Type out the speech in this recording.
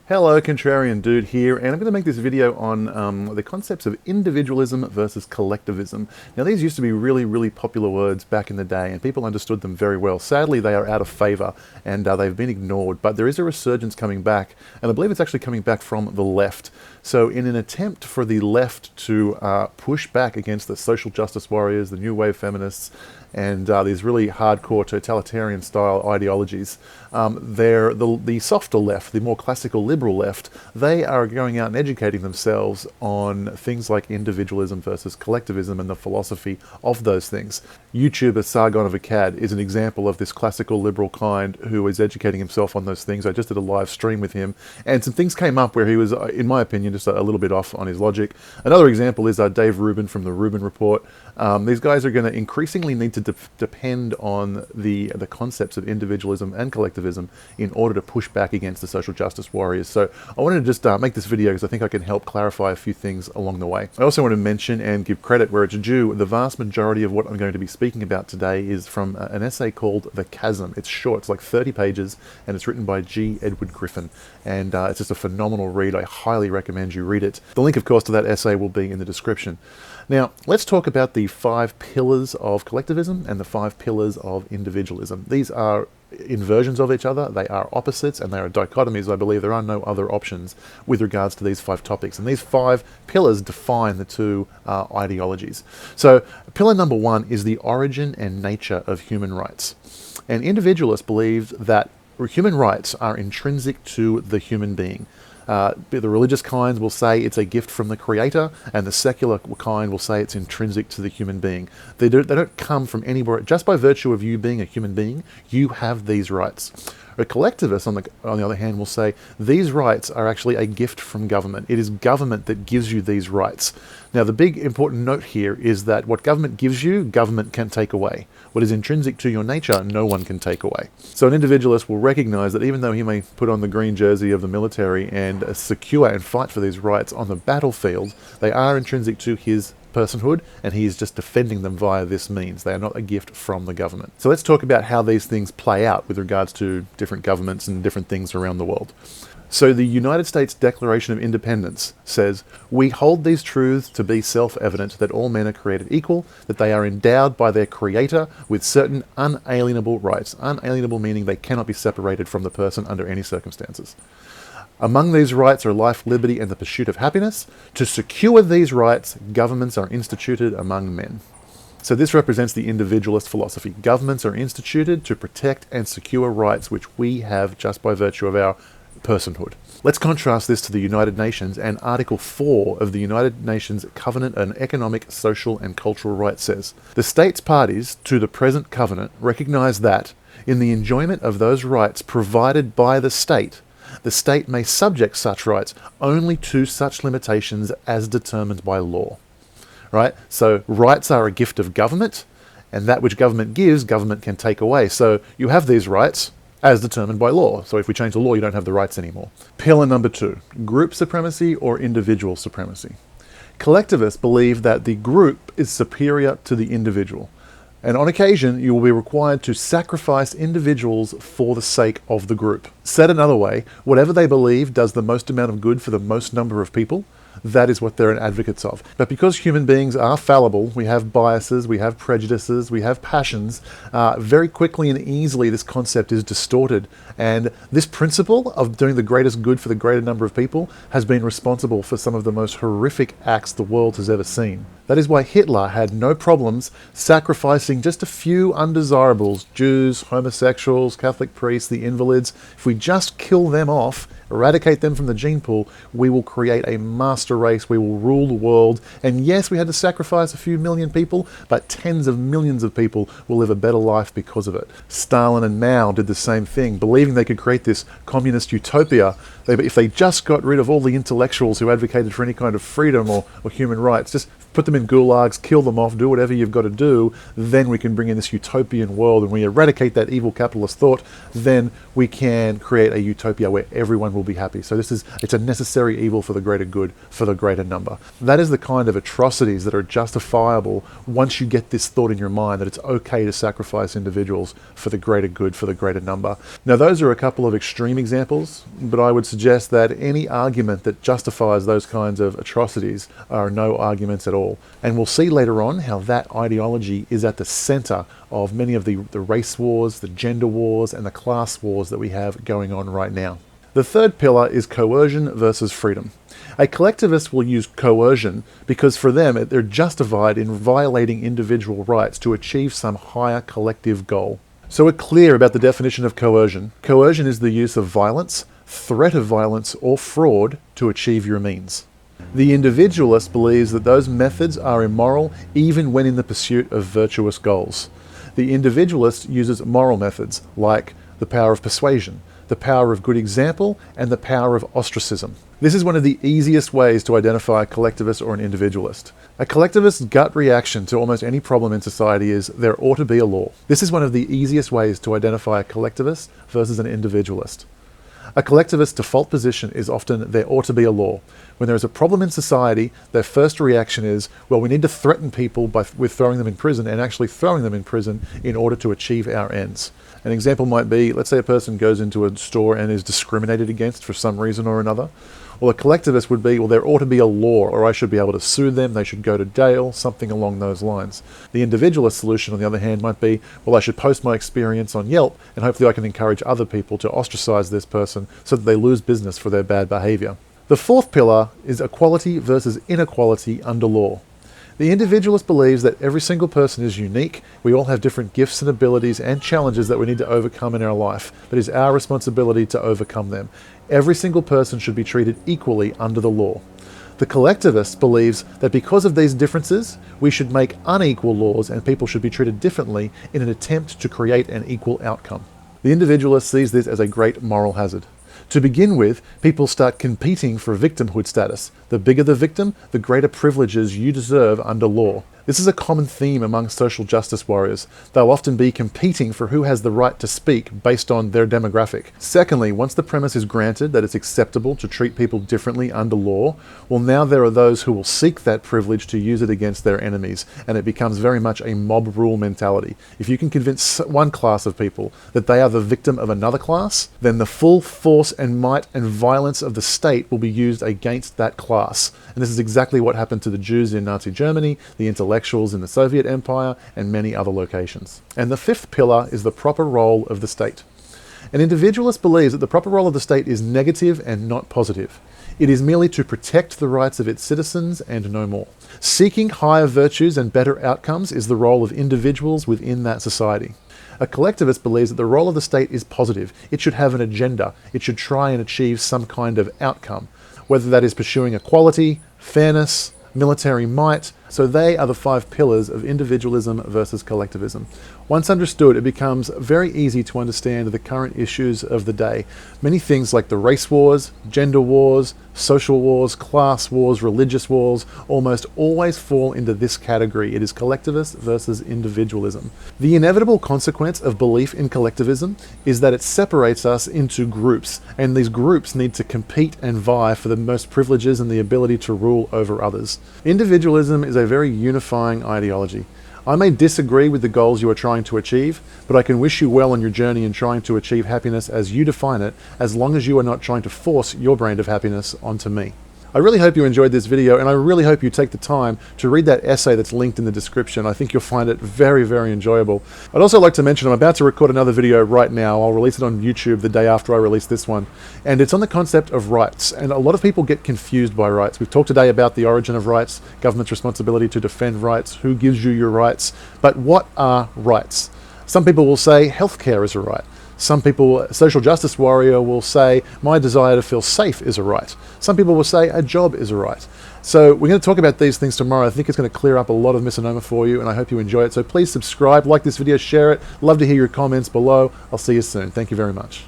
Hello, Contrarian Dude here, and I'm going to make this video on the concepts of individualism versus collectivism. Now, these used to be really popular words back in the day, and people understood them very well. Sadly, they are out of favor, and they've been ignored, but there is a resurgence coming back, and I believe it's actually coming back from the left. So in an attempt for the left to push back against the social justice warriors, the new wave feminists, and these really hardcore totalitarian style ideologies, the softer left, the more classical liberal left, they are going out and educating themselves on things like individualism versus collectivism and the philosophy of those things. YouTuber Sargon of Akkad is an example of this classical liberal kind who is educating himself on those things. I just did a live stream with him, and some things came up where he was, in my opinion, just a little bit off on his logic. Another example is Dave Rubin from the Rubin Report. These guys are going to increasingly need to depend on the concepts of individualism and collectivism in order to push back against the social justice warriors. So I wanted to just make this video because I think I can help clarify a few things along the way. I also want to mention and give credit where it's due. The vast majority of what I'm going to be speaking about today is from an essay called The Chasm. It's short, it's like 30 pages, and it's written by G. Edward Griffin, and it's just a phenomenal read. I highly recommend you read it. The link, of course, to that essay will be in the description. Now, let's talk about the 5 pillars of collectivism and the 5 pillars of individualism. These are inversions of each other, they are opposites, and they are dichotomies. I believe there are no other options with regards to these 5 topics. And these 5 pillars define the two ideologies. So, pillar number 1 is the origin and nature of human rights. And individualists believe that human rights are intrinsic to the human being. The religious kind will say it's a gift from the Creator, and the secular kind will say it's intrinsic to the human being. They don't come from anywhere. Just by virtue of you being a human being, you have these rights. A collectivist, on the other hand, will say these rights are actually a gift from government. It is government that gives you these rights. Now, the big important note here is that what government gives you, government can take away. What is intrinsic to your nature, no one can take away. So an individualist will recognize that even though he may put on the green jersey of the military and secure and fight for these rights on the battlefield, they are intrinsic to his personhood, and he is just defending them via this means. They are not a gift from the government. So let's talk about how these things play out with regards to different governments and different things around the world. So the United States Declaration of Independence says, "We hold these truths to be self-evident that all men are created equal, that they are endowed by their Creator with certain unalienable rights." Unalienable meaning they cannot be separated from the person under any circumstances. "Among these rights are life, liberty, and the pursuit of happiness. To secure these rights, governments are instituted among men." So this represents the individualist philosophy. Governments are instituted to protect and secure rights which we have just by virtue of our personhood. Let's contrast this to the United Nations, and Article 4 of the United Nations Covenant on Economic, Social, and Cultural Rights says, "The states parties to the present covenant recognize that, in the enjoyment of those rights provided by the state may subject such rights only to such limitations as determined by law." Right? So rights are a gift of government, and that which government gives, government can take away. So you have these rights as determined by law. So if we change the law, you don't have the rights anymore. Pillar number 2, group supremacy or individual supremacy. Collectivists believe that the group is superior to the individual. And on occasion, you will be required to sacrifice individuals for the sake of the group. Said another way, whatever they believe does the most amount of good for the most number of people, that is what they're advocates of. But because human beings are fallible, we have biases, we have prejudices, we have passions, very quickly and easily this concept is distorted. And this principle of doing the greatest good for the greater number of people has been responsible for some of the most horrific acts the world has ever seen. That is why Hitler had no problems sacrificing just a few undesirables, Jews, homosexuals, Catholic priests, the invalids. If we just kill them off, eradicate them from the gene pool, we will create a master race, we will rule the world. And yes, we had to sacrifice a few million people, but tens of millions of people will live a better life because of it. Stalin and Mao did the same thing, believing they could create this communist utopia. If they just got rid of all the intellectuals who advocated for any kind of freedom or human rights, just put them in gulags, kill them off, do whatever you've got to do, then we can bring in this utopian world, and we eradicate that evil capitalist thought, then we can create a utopia where everyone will be happy. So it's a necessary evil for the greater good, for the greater number. That is the kind of atrocities that are justifiable once you get this thought in your mind that it's okay to sacrifice individuals for the greater good, for the greater number. Now, those are a couple of extreme examples, but I would suggest that any argument that justifies those kinds of atrocities are no arguments at all. And we'll see later on how that ideology is at the center of many of the race wars, the gender wars, and the class wars that we have going on right now. The third pillar is coercion versus freedom. A collectivist will use coercion because for them they're justified in violating individual rights to achieve some higher collective goal. So we're clear about the definition of coercion. Coercion is the use of violence, threat of violence, or fraud to achieve your means. The individualist believes that those methods are immoral even when in the pursuit of virtuous goals. The individualist uses moral methods like the power of persuasion, the power of good example, and the power of ostracism. This is one of the easiest ways to identify a collectivist or an individualist. A collectivist's gut reaction to almost any problem in society is there ought to be a law. This is one of the easiest ways to identify a collectivist versus an individualist. A collectivist's default position is often there ought to be a law. When there is a problem in society, their first reaction is, well, we need to threaten people with throwing them in prison and actually throwing them in prison in order to achieve our ends. An example might be, let's say a person goes into a store and is discriminated against for some reason or another. Well, a collectivist would be, well, there ought to be a law, or I should be able to sue them, they should go to jail, something along those lines. The individualist solution, on the other hand, might be, well, I should post my experience on Yelp, and hopefully I can encourage other people to ostracize this person so that they lose business for their bad behavior. The fourth pillar is equality versus inequality under law. The individualist believes that every single person is unique, we all have different gifts and abilities and challenges that we need to overcome in our life, but it's our responsibility to overcome them. Every single person should be treated equally under the law. The collectivist believes that because of these differences, we should make unequal laws and people should be treated differently in an attempt to create an equal outcome. The individualist sees this as a great moral hazard. To begin with, people start competing for victimhood status. The bigger the victim, the greater privileges you deserve under law. This is a common theme among social justice warriors. They'll often be competing for who has the right to speak based on their demographic. Secondly, once the premise is granted that it's acceptable to treat people differently under law, well, now there are those who will seek that privilege to use it against their enemies, and it becomes very much a mob rule mentality. If you can convince one class of people that they are the victim of another class, then the full force and might and violence of the state will be used against that class. And this is exactly what happened to the Jews in Nazi Germany, the intellectuals in the Soviet Empire, and many other locations. And the fifth pillar is the proper role of the state. An individualist believes that the proper role of the state is negative and not positive. It is merely to protect the rights of its citizens and no more. Seeking higher virtues and better outcomes is the role of individuals within that society. A collectivist believes that the role of the state is positive. It should have an agenda. It should try and achieve some kind of outcome, whether that is pursuing equality, fairness, military might. So they are the 5 pillars of individualism versus collectivism. Once understood, it becomes very easy to understand the current issues of the day. Many things like the race wars, gender wars, social wars, class wars, religious wars, almost always fall into this category. It is collectivist versus individualism. The inevitable consequence of belief in collectivism is that it separates us into groups, and these groups need to compete and vie for the most privileges and the ability to rule over others. Individualism is a very unifying ideology. I may disagree with the goals you are trying to achieve, but I can wish you well on your journey in trying to achieve happiness as you define it, as long as you are not trying to force your brand of happiness onto me. I really hope you enjoyed this video, and I really hope you take the time to read that essay that's linked in the description. I think you'll find it very, very enjoyable. I'd also like to mention I'm about to record another video right now. I'll release it on YouTube the day after I release this one. And it's on the concept of rights. And a lot of people get confused by rights. We've talked today about the origin of rights, government's responsibility to defend rights, who gives you your rights. But what are rights? Some people will say healthcare is a right. Some people, a social justice warrior, will say my desire to feel safe is a right. Some people will say a job is a right. So we're going to talk about these things tomorrow. I think it's going to clear up a lot of misnomer for you, and I hope you enjoy it. So please subscribe, like this video, share it. Love to hear your comments below. I'll see you soon. Thank you very much.